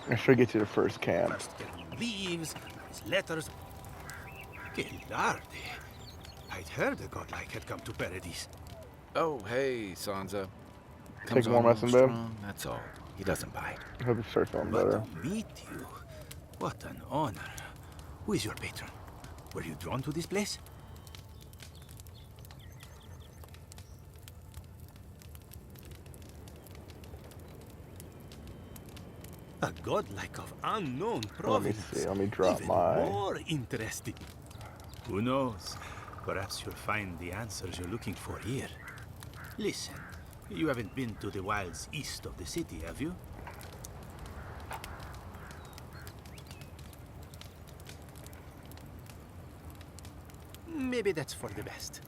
I should get to the first camp. First getting leaves, his letters. Que larde. I'd heard a godlike had come to Paradise. Oh, hey, Sansa. Take Comes more on a little medicine, babe. strong, that's all. He doesn't bite. I hope you start feeling But better. to meet you, what an honor. Who is your patron? Were you drawn to this place? A godlike of unknown Let me provenance. see. Let me drop Even my. more interesting. Who knows? Perhaps you'll find the answers you're looking for here. Listen, you haven't been to the wilds east of the city, have you? Maybe that's for the best.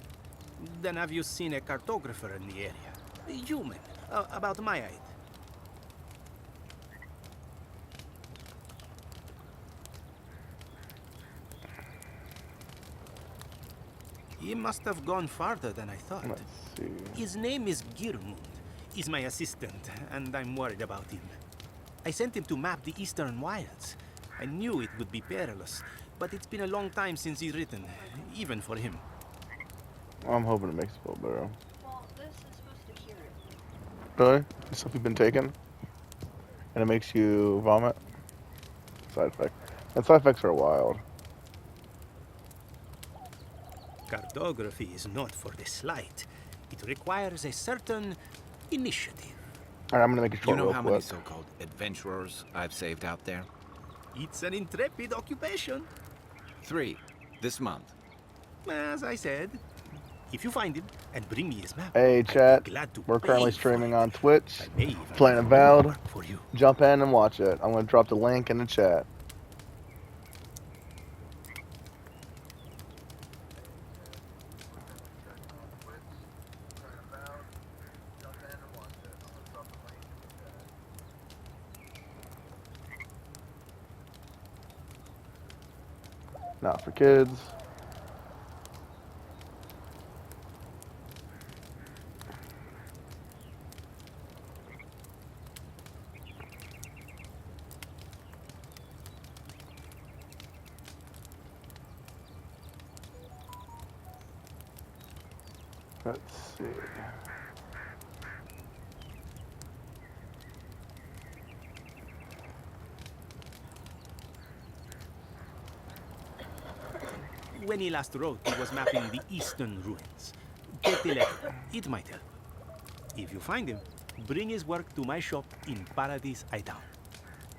Then have you seen a cartographer in the area? A human, about my height. He must have gone farther than I thought. Let's see. His name is Girmund. He's my assistant, and I'm worried about him. I sent him to map the eastern wilds. I knew it would be perilous, but it's been a long time since he's written, even for him. I'm hoping it makes it a little better. Well, this is supposed to cure it. Really? The stuff you've been taking? And it makes you vomit? Side effect. And side effects are wild. Cartography is not for the slight. It requires a certain initiative. Alright, I'm gonna make it You short know real how many quick. so-called adventurers I've saved out there? It's an intrepid occupation. 3, this month. As I said, if you find him and bring me his map, Hey I'd be chat, glad to we're pay currently for streaming it. on Twitch. I may even Playing do Avowed. work for you. Jump in and watch it. I'm gonna drop the link in the chat. Not for kids. Let's see. When he last wrote, he was mapping the eastern ruins. Take the letter. It might help. If you find him, bring his work to my shop in Paradise Island.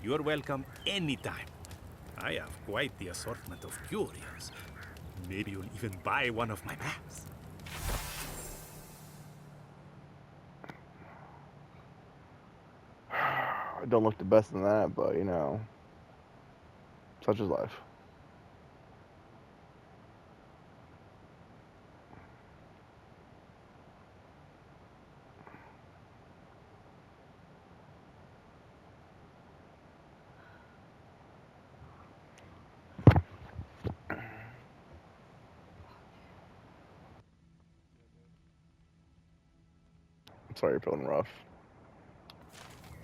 You're welcome anytime. I have quite the assortment of curios. Maybe you'll even buy one of my maps. I don't look the best in that, but you know, such is life. I'm sorry you're feeling rough.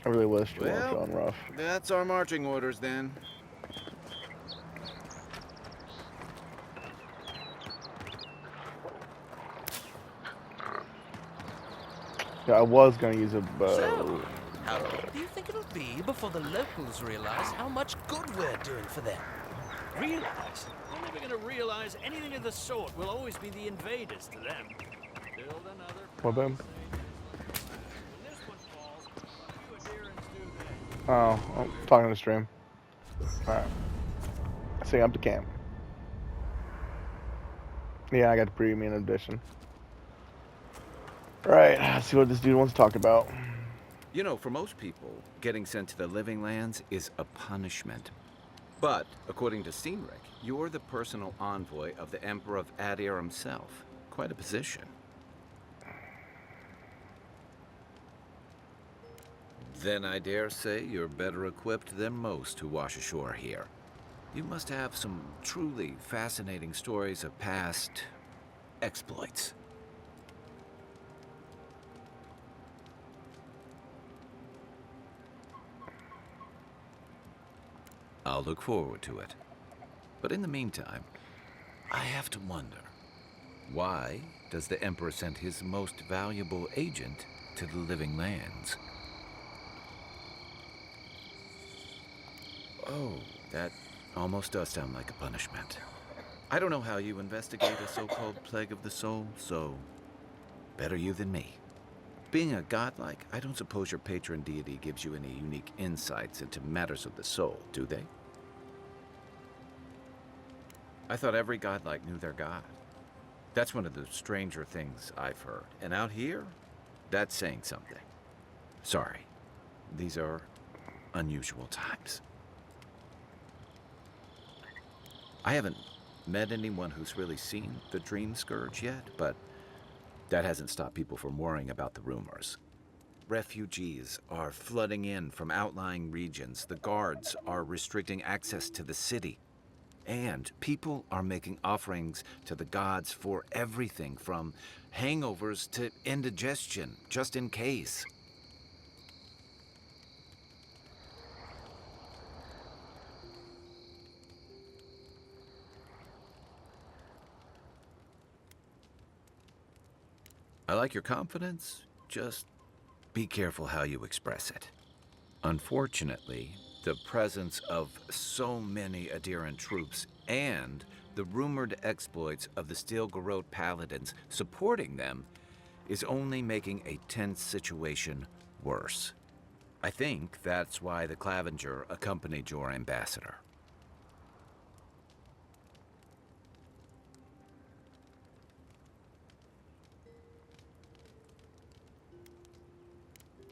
I really wish you weren't Well, feeling rough. that's our marching orders then. Yeah, I was gonna use a bow. So, how long do you think it'll be before the locals realize how much good we're doing for them? Realize? They're never going to realize anything of the sort. We'll always be the invaders to them. Build another. What, babe? When this one falls, what do you adherents do then? Oh, I'm talking to the stream. Alright. See, I'm to camp. Yeah, I got the premium edition. Right, let's see what this dude wants to talk about. You know, for most people, getting sent to the Living Lands is a punishment. But, according to Cynric, you're the personal envoy of the Emperor of Adir himself. Quite a position. Then I dare say you're better equipped than most who wash ashore here. You must have some truly fascinating stories of past exploits. I'll look forward to it. But in the meantime, I have to wonder, why does the Emperor send his most valuable agent to the Living Lands? Oh, that almost does sound like a punishment. I don't know how you investigate a so-called plague of the soul, so better you than me. Being a godlike, I don't suppose your patron deity gives you any unique insights into matters of the soul, do they? I thought every godlike knew their god. That's one of the stranger things I've heard. And out here, that's saying something. Sorry, these are unusual times. I haven't met anyone who's really seen the Dream Scourge yet, but that hasn't stopped people from worrying about the rumors. Refugees are flooding in from outlying regions. The guards are restricting access to the city. And people are making offerings to the gods for everything from hangovers to indigestion, just in case. I like your confidence, just be careful how you express it. Unfortunately, the presence of so many adherent troops and the rumored exploits of the Steel Garrote Paladins supporting them is only making a tense situation worse. I think that's why the Clavenger accompanied your ambassador.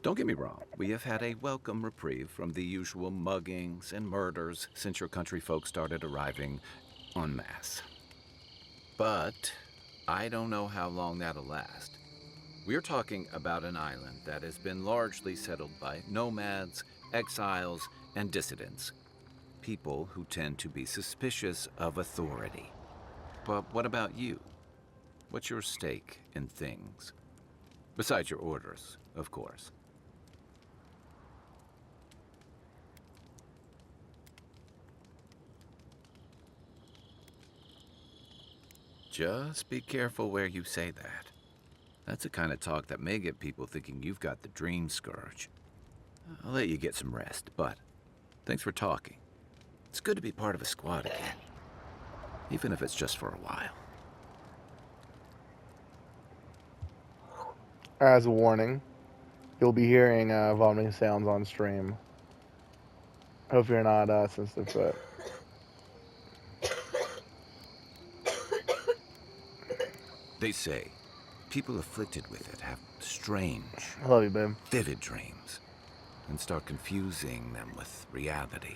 Don't get me wrong, we have had a welcome reprieve from the usual muggings and murders since your country folk started arriving en masse. But I don't know how long that'll last. We're talking about an island that has been largely settled by nomads, exiles, and dissidents. People who tend to be suspicious of authority. But what about you? What's your stake in things? Besides your orders, of course. Just be careful where you say that. That's the kind of talk that may get people thinking you've got the Dream Scourge. I'll let you get some rest, but thanks for talking. It's good to be part of a squad again, even if it's just for a while. As a warning, you'll be hearing vomiting sounds on stream. Hope you're not sensitive to it. They say people afflicted with it have strange, I love you, babe. vivid dreams and start confusing them with reality.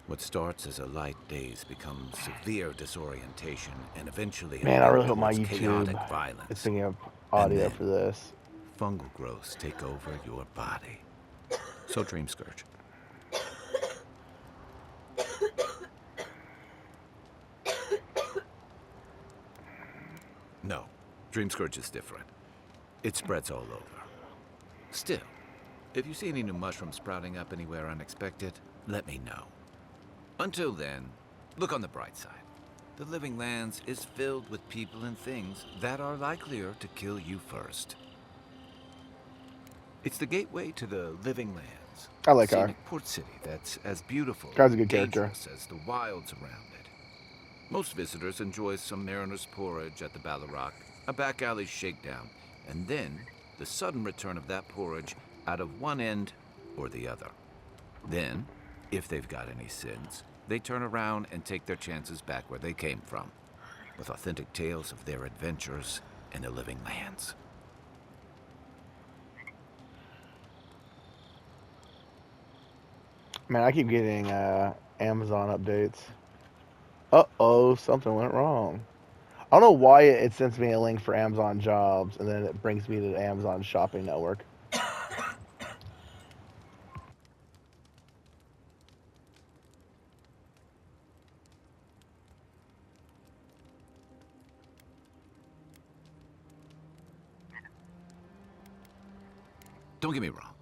What starts as a light daze becomes severe disorientation and eventually Man, I really hope my towards chaotic YouTube violence. is picking up audio then- for this. Fungal growths take over your body. So Dream Scourge. No, Dream Scourge is different. It spreads all over. Still, if you see any new mushrooms sprouting up anywhere unexpected, let me know. Until then, look on the bright side. The Living Lands is filled with people and things that are likelier to kill you first. It's the gateway to the Living Lands. I like her. Scenic port city that's as beautiful Guy's a and good character. dangerous as the wilds around it. Most visitors enjoy some mariner's porridge at the Ballarrock, a back alley shakedown, and then the sudden return of that porridge out of one end or the other. Then, if they've got any sins, they turn around and take their chances back where they came from, with authentic tales of their adventures in the Living Lands. Man, I keep getting Amazon updates. Uh-oh, something went wrong. I don't know why it sends me a link for Amazon jobs, and then it brings me to the Amazon shopping network. Don't get me wrong.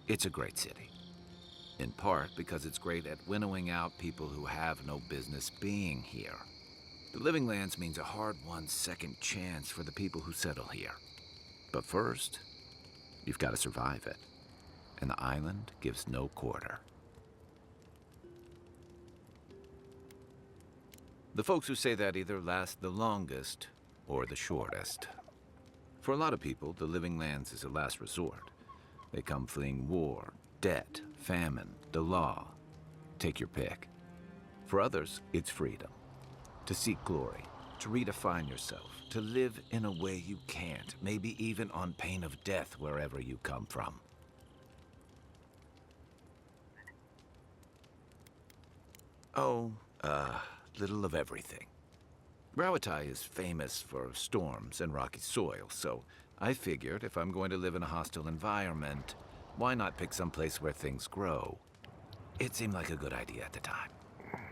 It's a great city. In part because it's great at winnowing out people who have no business being here. The Living Lands means a hard-won second chance for the people who settle here. But first, you've got to survive it. And the island gives no quarter. The folks who say that either last the longest or the shortest. For a lot of people, the Living Lands is a last resort. They come fleeing war, debt, famine, the law. Take your pick. For others, it's freedom. To seek glory, to redefine yourself, to live in a way you can't, maybe even on pain of death wherever you come from. Oh, little of everything. Rawatai is famous for storms and rocky soil, so I figured if I'm going to live in a hostile environment, why not pick some place where things grow? It seemed like a good idea at the time.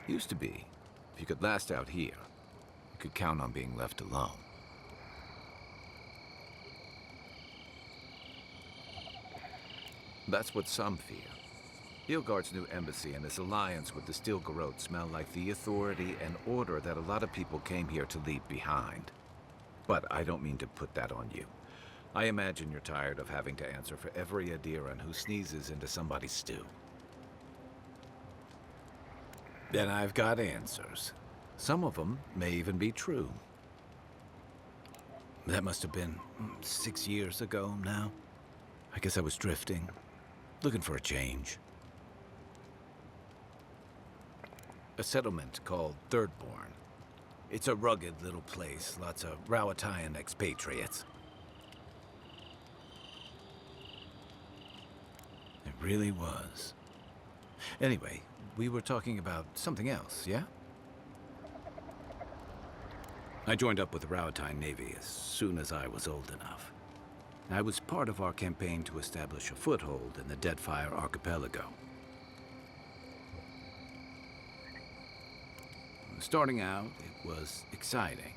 Used to be. If you could last out here, you could count on being left alone. That's what some fear. Ilgard's new embassy and his alliance with the Stilgarrote smell like the authority and order that a lot of people came here to leave behind. But I don't mean to put that on you. I imagine you're tired of having to answer for every Adiran who sneezes into somebody's stew. Then I've got answers. Some of them may even be true. That must have been 6 years ago now. I guess I was drifting, looking for a change. A settlement called Thirdborn. It's a rugged little place, lots of Rawatayan expatriates. It really was. Anyway, we were talking about something else, yeah? I joined up with the Rawatayan Navy as soon as I was old enough. I was part of our campaign to establish a foothold in the Deadfire Archipelago. Starting out, it was exciting,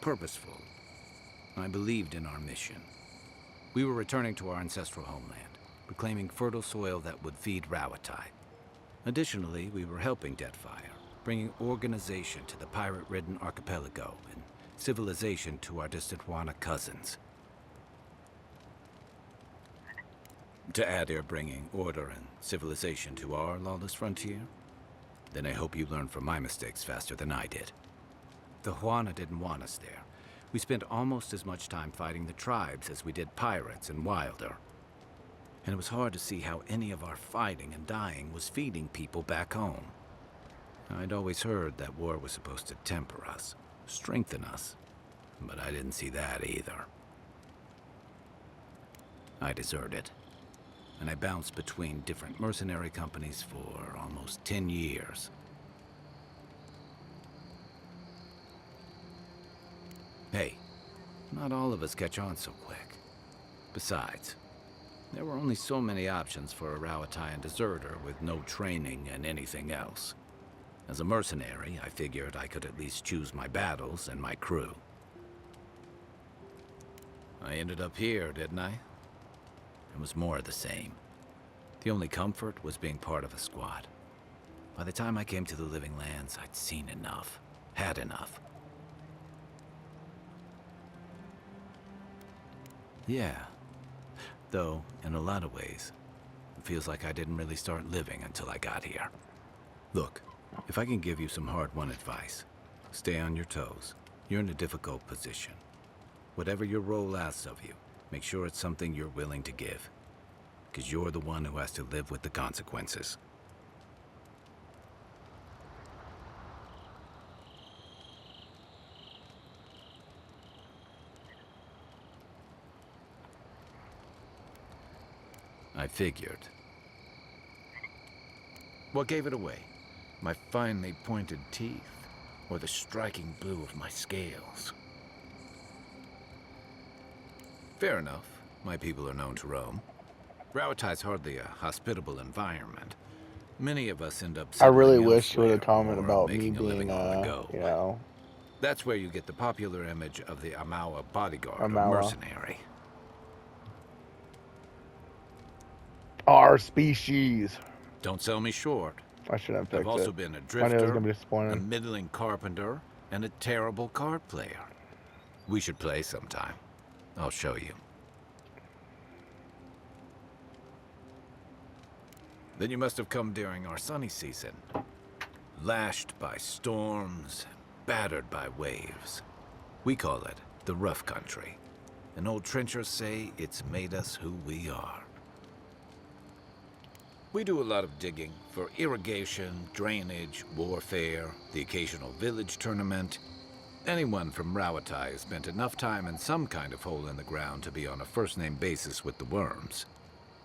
purposeful. I believed in our mission. We were returning to our ancestral homeland, reclaiming fertile soil that would feed Rawatai. Additionally, we were helping Deadfire, bringing organization to the pirate-ridden archipelago and civilization to our distant Wana cousins. To Adir bringing order and civilization to our lawless frontier? Then I hope you learn from my mistakes faster than I did. The Huana didn't want us there. We spent almost as much time fighting the tribes as we did pirates and Wilder. And it was hard to see how any of our fighting and dying was feeding people back home. I'd always heard that war was supposed to temper us, strengthen us, but I didn't see that either. I deserted. And I bounced between different mercenary companies for almost 10 years. Hey, not all of us catch on so quick. Besides, there were only so many options for a Rawatayan deserter with no training and anything else. As a mercenary, I figured I could at least choose my battles and my crew. I ended up here, didn't I? It was more of the same. The only comfort was being part of a squad. By the time I came to the Living Lands, I'd seen enough, had enough. Yeah. Though, in a lot of ways, it feels like I didn't really start living until I got here. Look, if I can give you some hard-won advice, stay on your toes. You're in a difficult position. Whatever your role asks of you, make sure it's something you're willing to give. Because you're the one who has to live with the consequences. I figured. What gave it away? My finely pointed teeth? Or the striking blue of my scales? Fair enough. My people are known to roam. Rawatai's hardly a hospitable environment. Many of us end up I really settling wish you would have elsewhere commented or about me making a living being, on the go. you know, That's where you get the popular image of the Amawa bodyguard or Amawa. mercenary. our species. Don't sell me short. I shouldn't have I've picked also it. been a I knew it was drifter, gonna be a disappointing. middling carpenter, and a terrible card player. We should play sometime. I'll show you. Then you must have come during our sunny season. Lashed by storms, battered by waves. We call it the rough country. And old trenchers say it's made us who we are. We do a lot of digging for irrigation, drainage, warfare, the occasional village tournament. Anyone from Rawatai has spent enough time in some kind of hole in the ground to be on a first-name basis with the worms.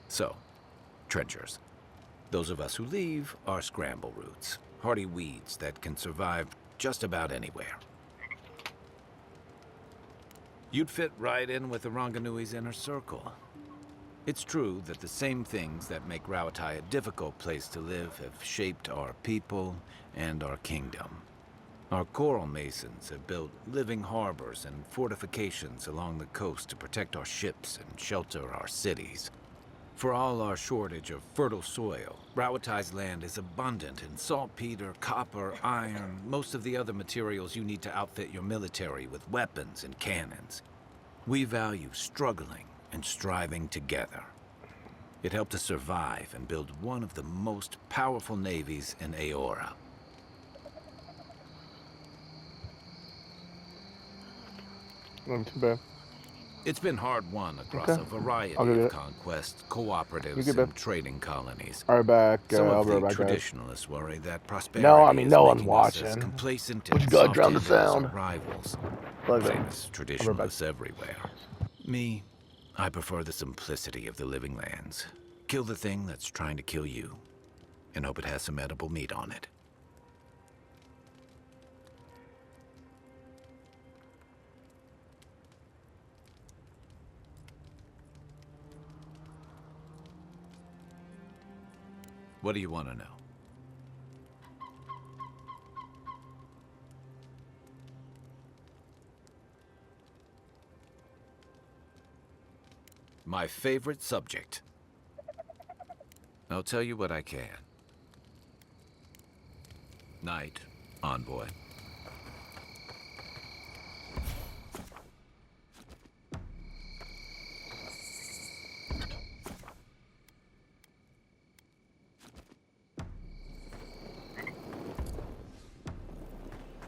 So, trenchers. Those of us who leave are scramble roots, hardy weeds that can survive just about anywhere. You'd fit right in with the Ranganui's inner circle. It's true that the same things that make Rawatai a difficult place to live have shaped our people and our kingdom. Our coral masons have built living harbors and fortifications along the coast to protect our ships and shelter our cities. For all our shortage of fertile soil, Rawatai's land is abundant in saltpeter, copper, iron, most of the other materials you need to outfit your military with weapons and cannons. We value struggling and striving together. It helped us survive and build one of the most powerful navies in Aora. Not too bad. It's been hard-won across Okay. a variety I'll go get of it. conquests, You cooperatives, get and back. trading colonies. Alright, back. Some I'll of be the right back, guys. traditionalists worry that prosperity No, I mean, is no one's making us as watching. complacent Would and you go drown the soft-handed as our sound? rivals. Like that. Famous right back. traditionalists everywhere. Me, I prefer the simplicity of the living lands. Kill the thing that's trying to kill you, and hope it has some edible meat on it. What do you want to know? My favorite subject. I'll tell you what I can. Knight, envoy.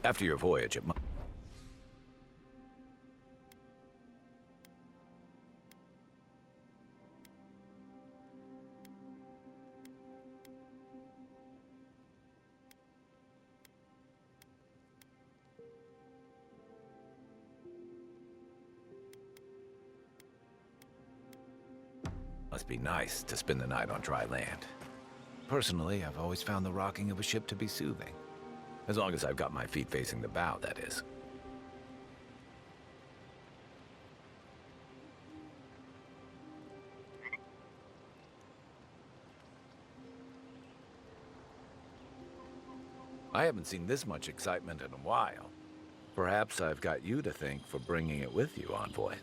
After your voyage, it must be nice to spend the night on dry land. Personally, I've always found the rocking of a ship to be soothing. As long as I've got my feet facing the bow, that is. I haven't seen this much excitement in a while. Perhaps I've got you to thank for bringing it with you, envoy.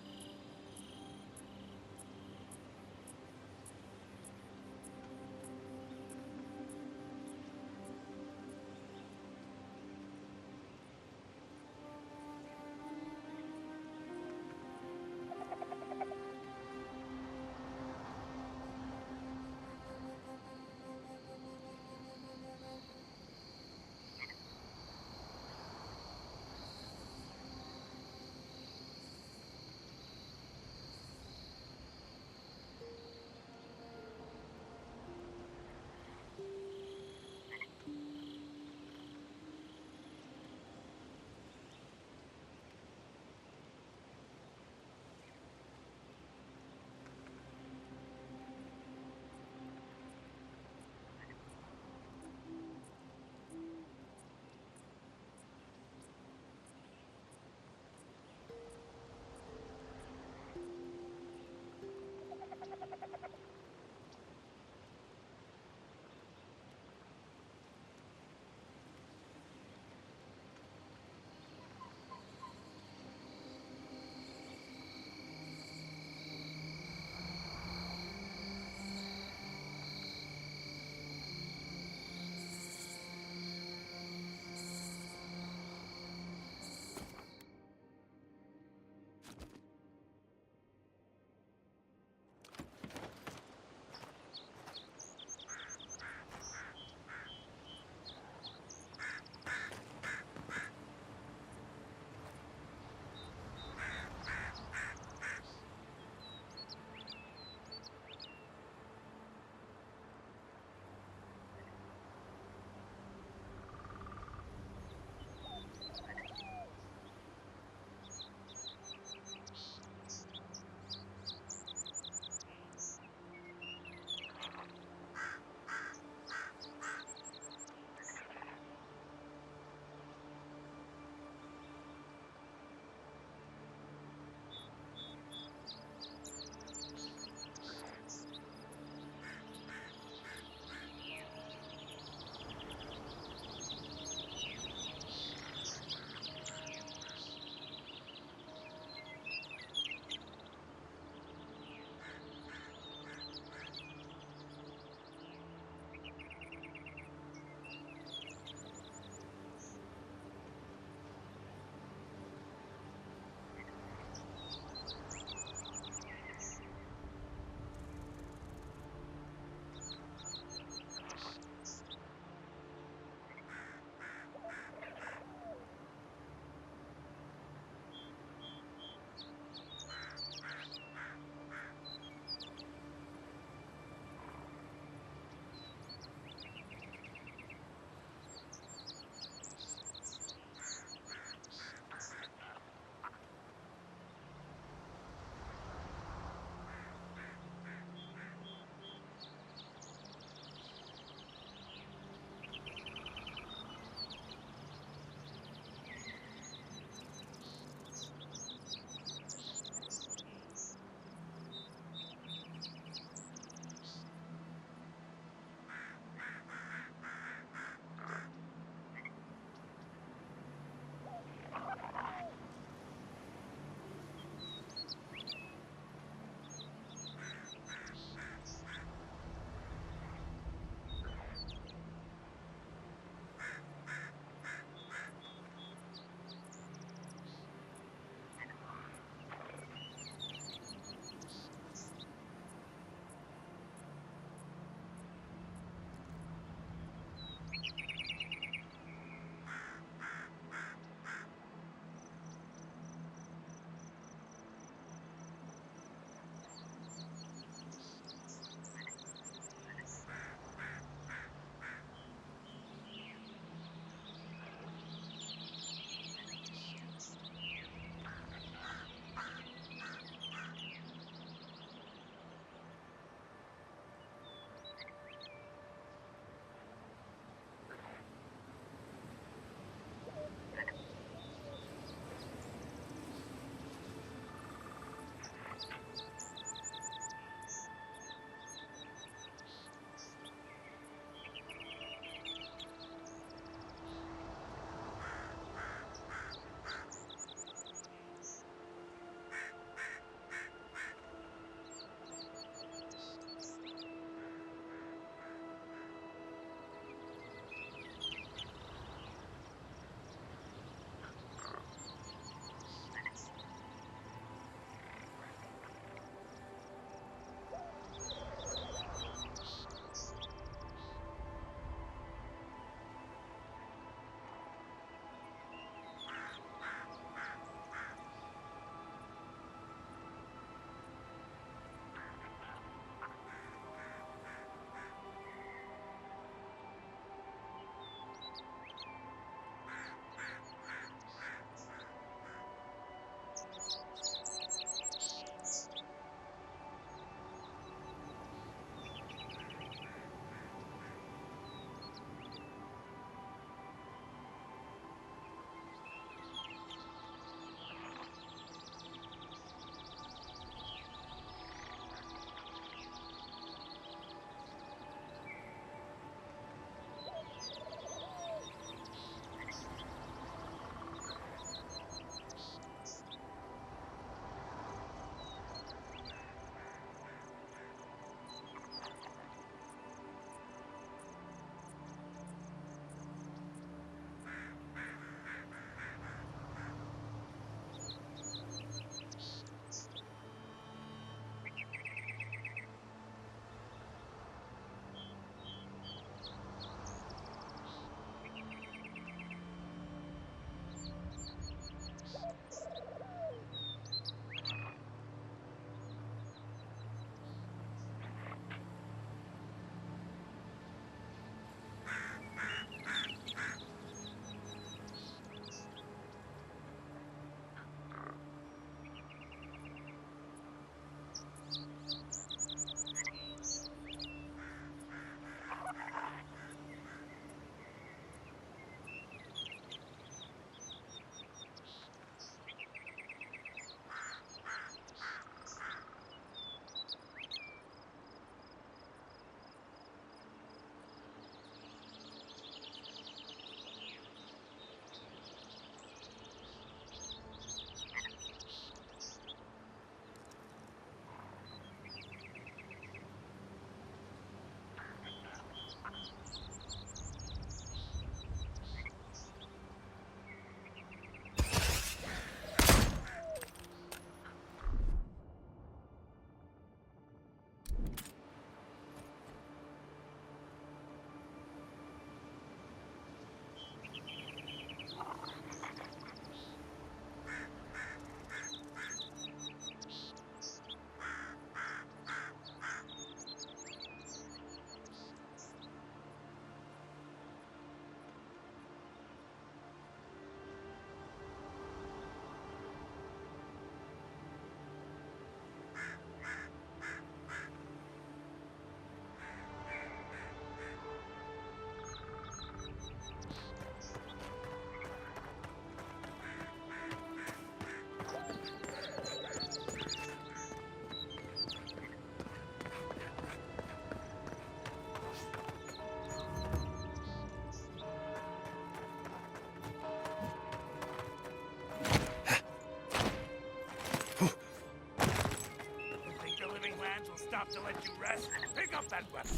Pick up that weapon.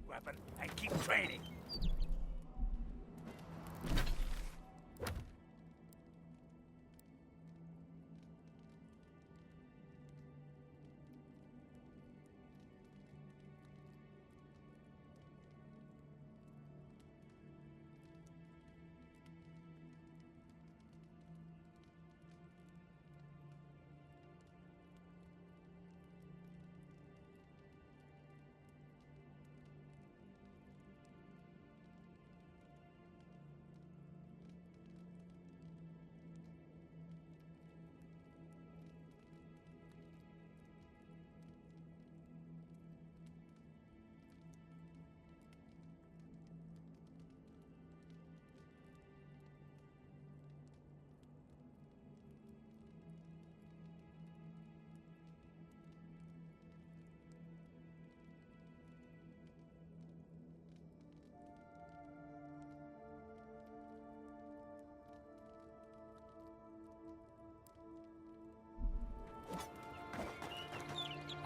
Weapon and keep training.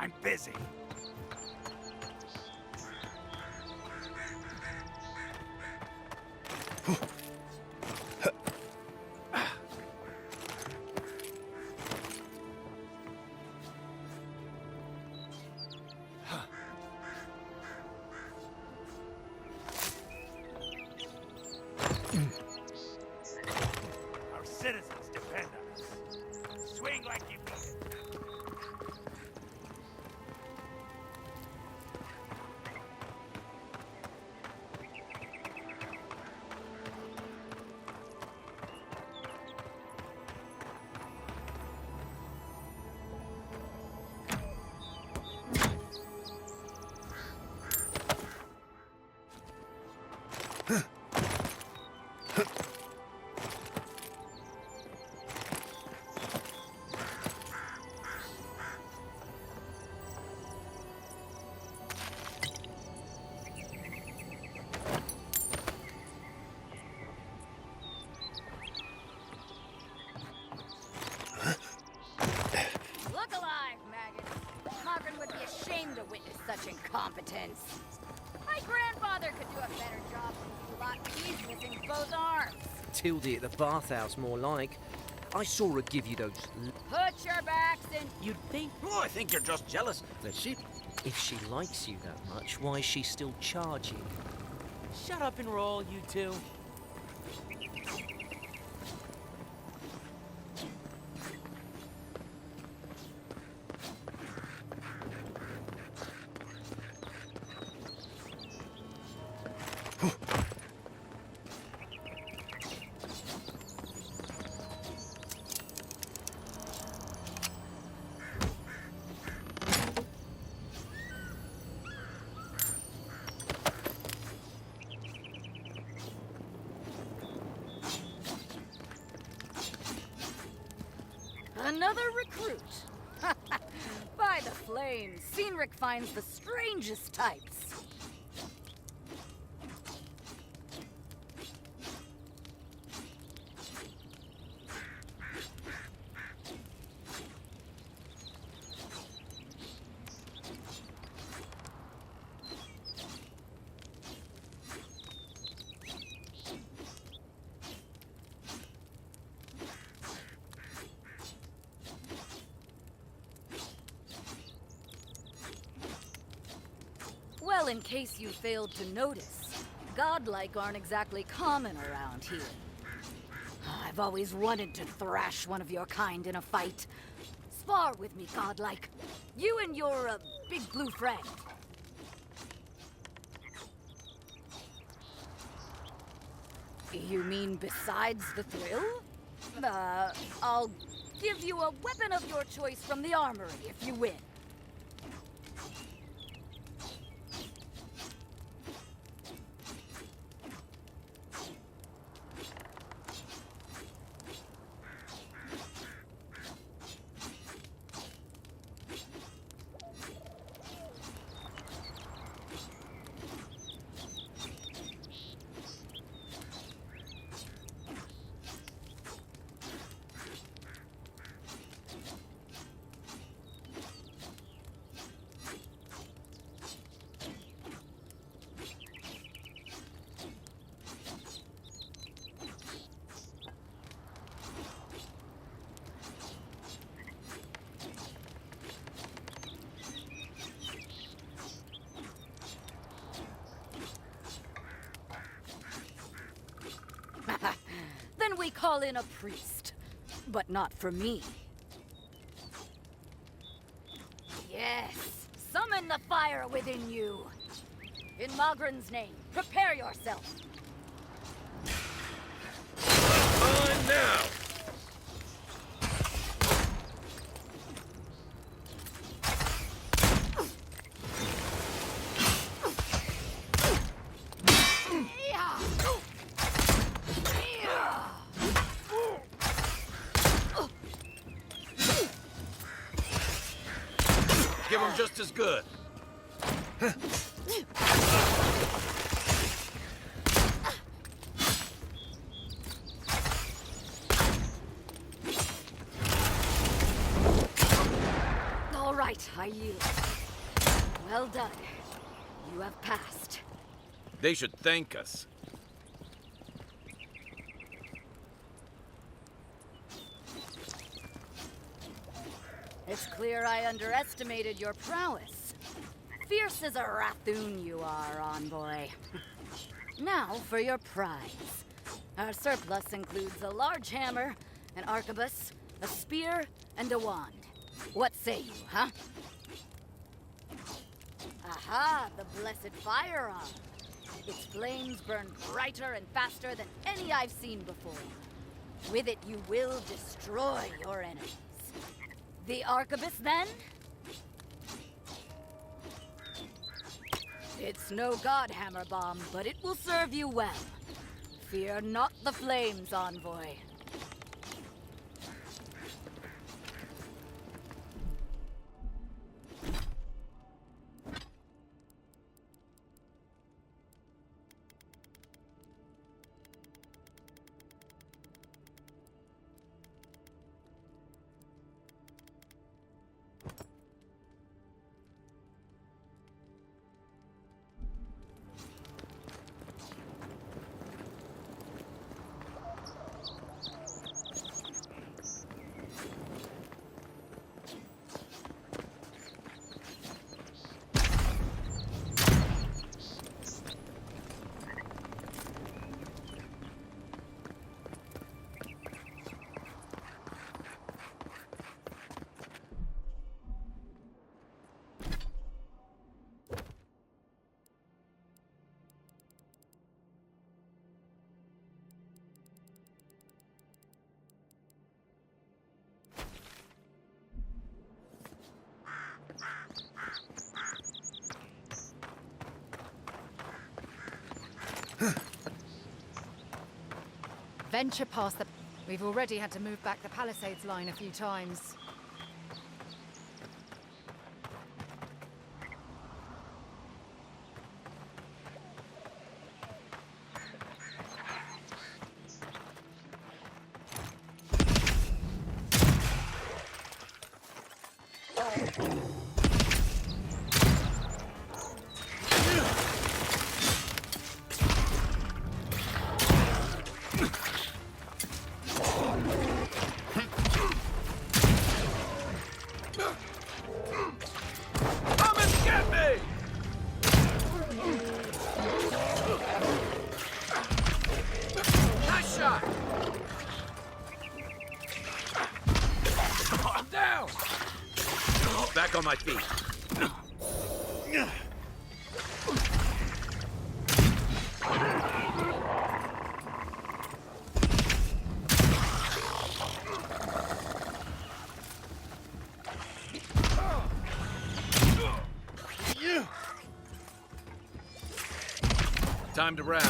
I'm busy. Our citizens depend on us. Swing like you mean it. Look alive, maggots. Margaret would be ashamed to witness such incompetence. My grandfather could do a better job than you lot. He's missing both arms. Tildy at the bathhouse, more like. I saw her give you those. Put your backs in. You'd think. Oh, I think you're just jealous that she. If she likes you that much, why is she still charging? Shut up and roll, you two. Another recruit. By the flames, Cynric finds the strangest types. Well, in case you failed to notice, godlike aren't exactly common around here. I've always wanted to thrash one of your kind in a fight. Spar with me, godlike. You and your, big blue friend. You mean besides the thrill? I'll give you a weapon of your choice from the armory if you win. call in a priest. But not for me. Yes, summon the fire within you. In Magran's name, prepare yourself. On now! Give him just as good. All right, I yield. Well done. You have passed. They should thank us. It's clear I underestimated your prowess. Fierce as a Rathoon you are, envoy. Now for your prize. Our surplus includes a large hammer, an arquebus, a spear, and a wand. What say you, huh? Aha, the blessed firearm. Its flames burn brighter and faster than any I've seen before. With it, you will destroy your enemies. The arquebus, then? It's no god hammer bomb, but it will serve you well. Fear not the flames, envoy. Venture past the... We've already had to move back the Palisades line a few times. Back on my feet. Time to round.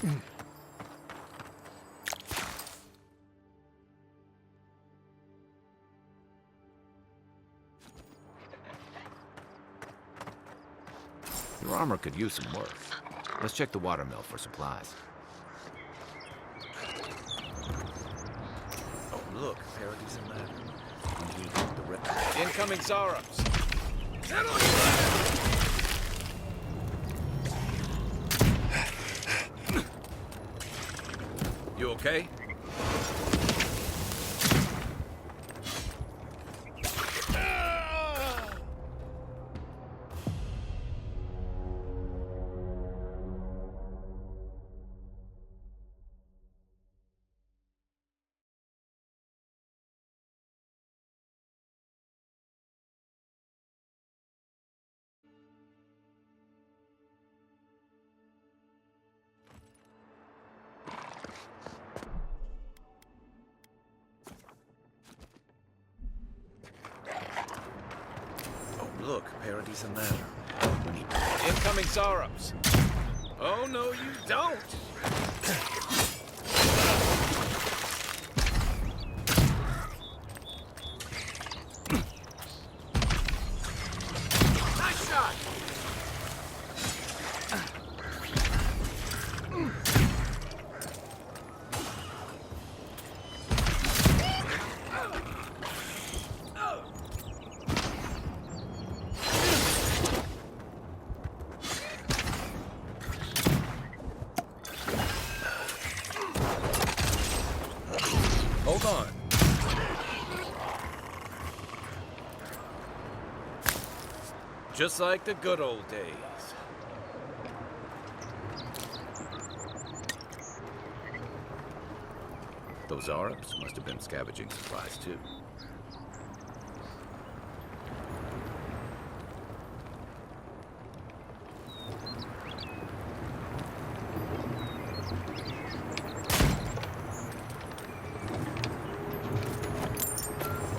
Your armor could use some work. Let's check the watermill for supplies. Oh, look, Parody's in there. We need the incoming Zarops. Settle your You okay? Oh, look, Parody's in there. We need incoming Zarops. Oh, no, you don't! Nice shot! Hold on. Just like the good old days. Those Arabs must have been scavenging supplies too.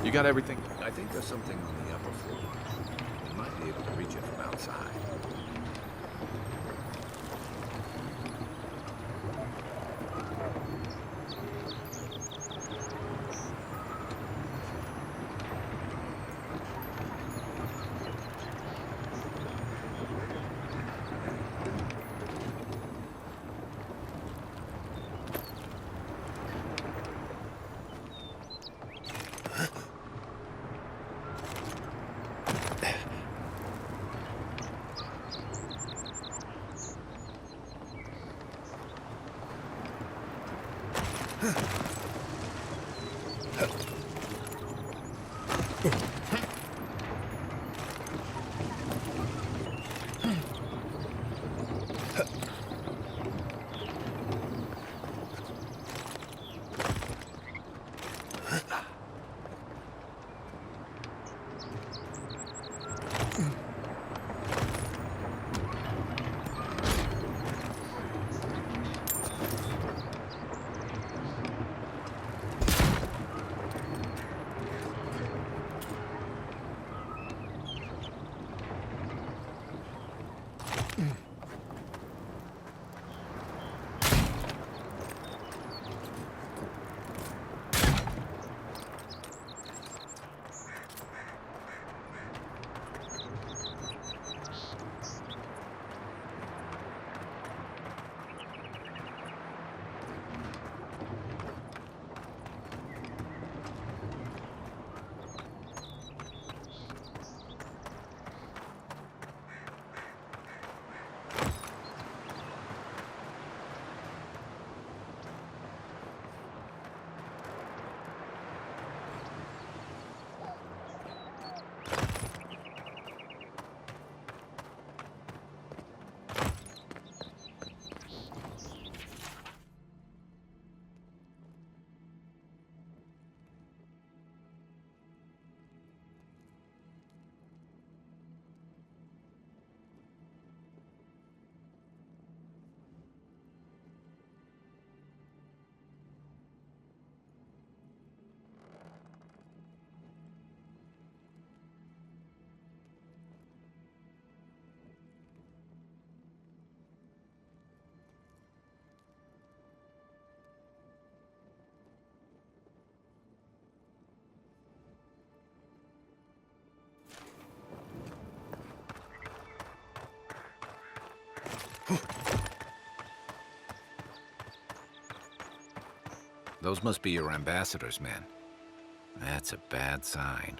You got everything? I think there's something on the upper floor. You might be able to reach it from outside. Those must be your ambassadors, man. That's a bad sign.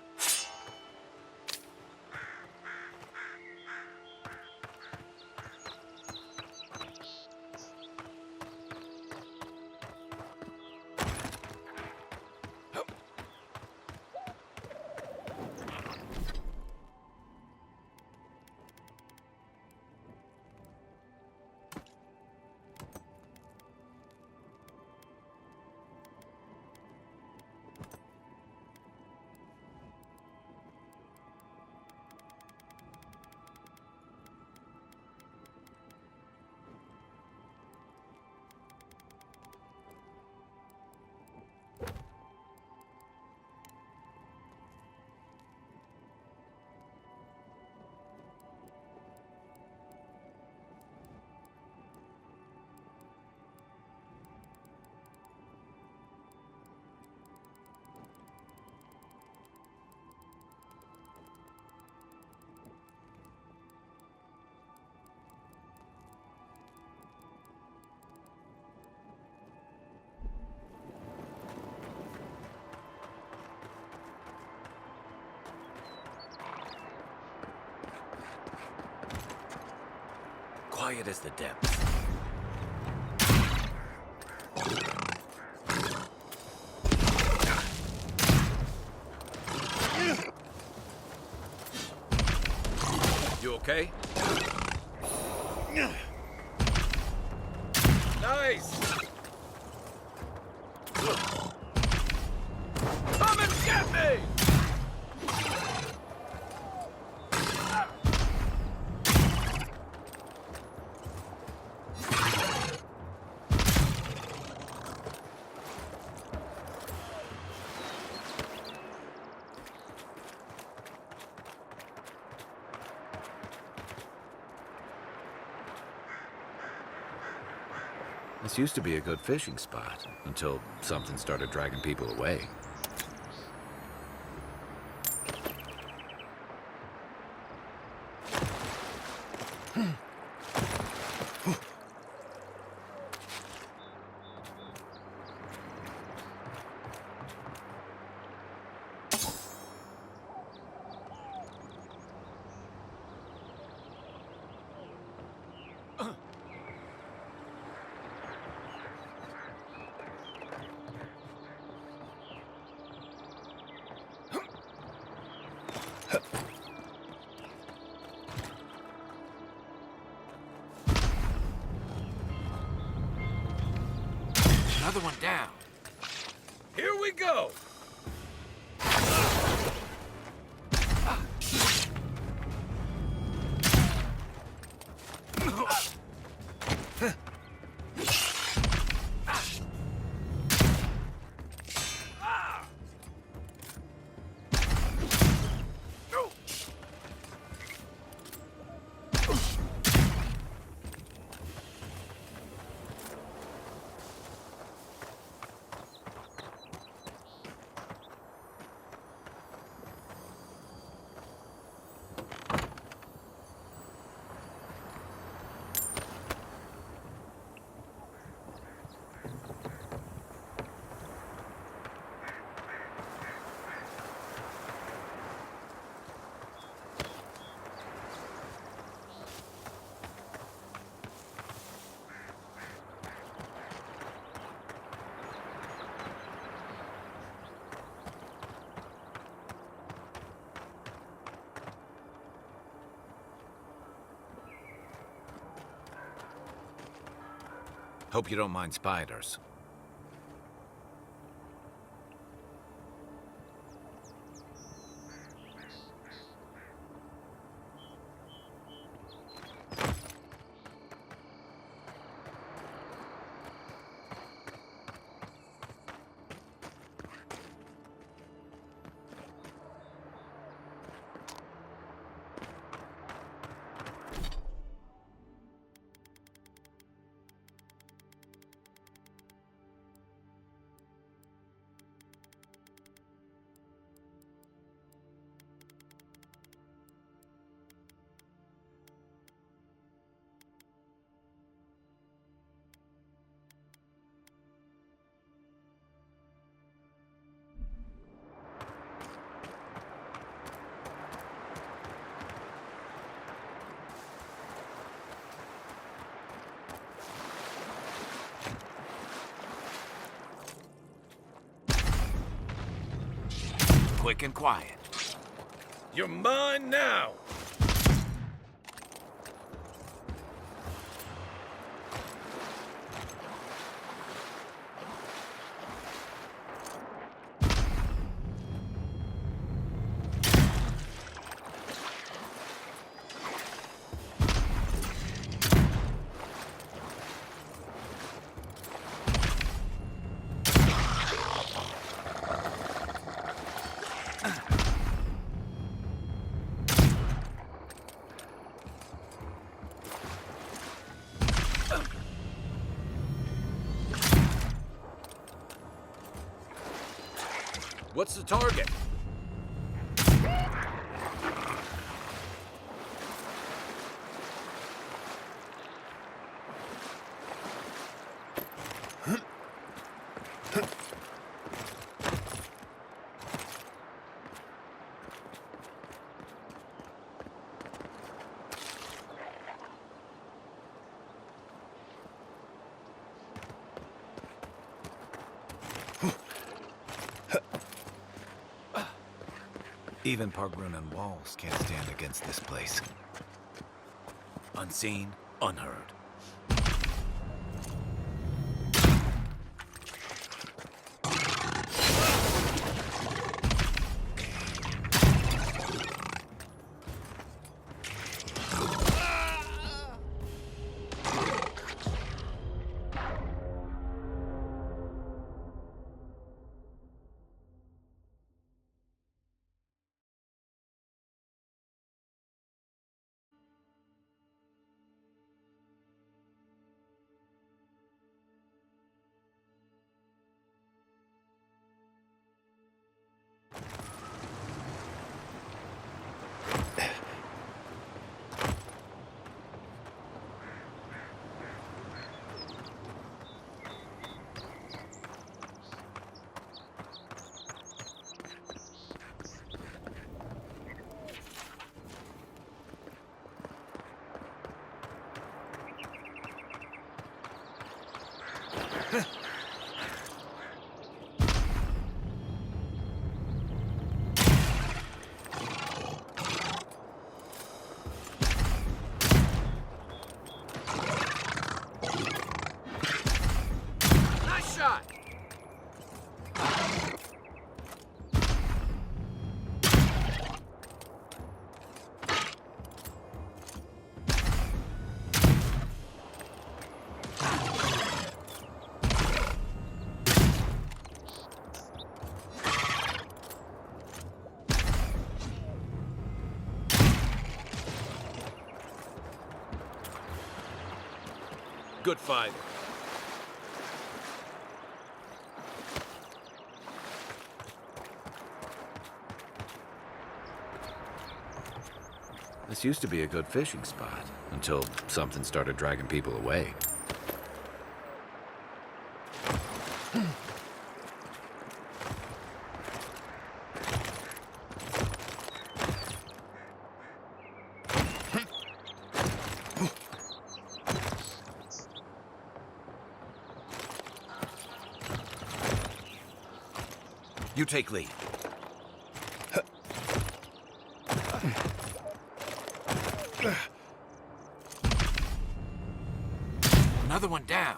Quiet as the depths. You okay? Nice! Come and get me! This used to be a good fishing spot, until something started dragging people away. Another one down. Here we go! Hope you don't mind spiders. quick and quiet. You're mine now! What's the target? Even Pargrunan walls can't stand against this place. Unseen, unheard. Nice shot! Good fight. This used to be a good fishing spot, until something started dragging people away. You take lead. Another one down.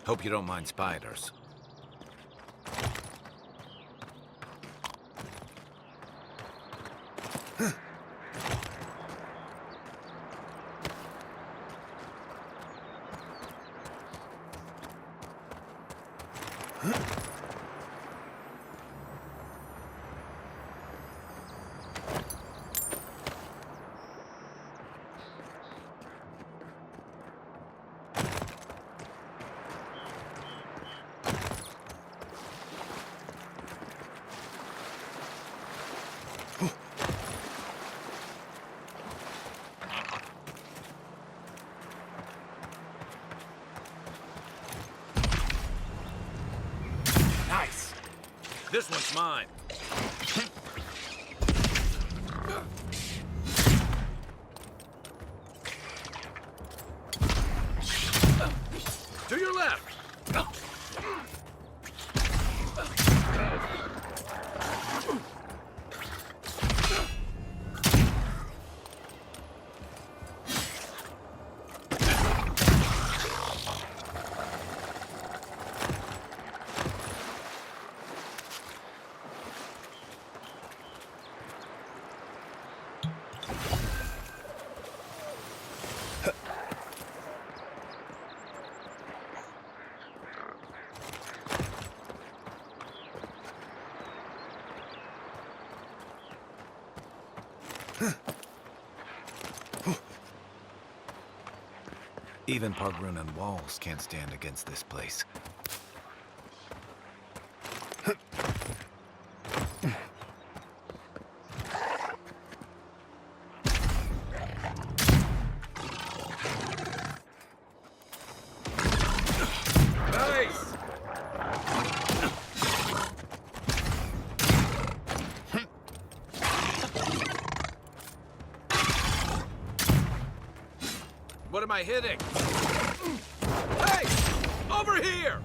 Hope you don't mind spiders. Nice! This one's mine. To your left! Even Pargrun and walls can't stand against this place. Nice! What am I hitting? Hey! Over here!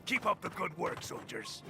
Keep up the good work, soldiers.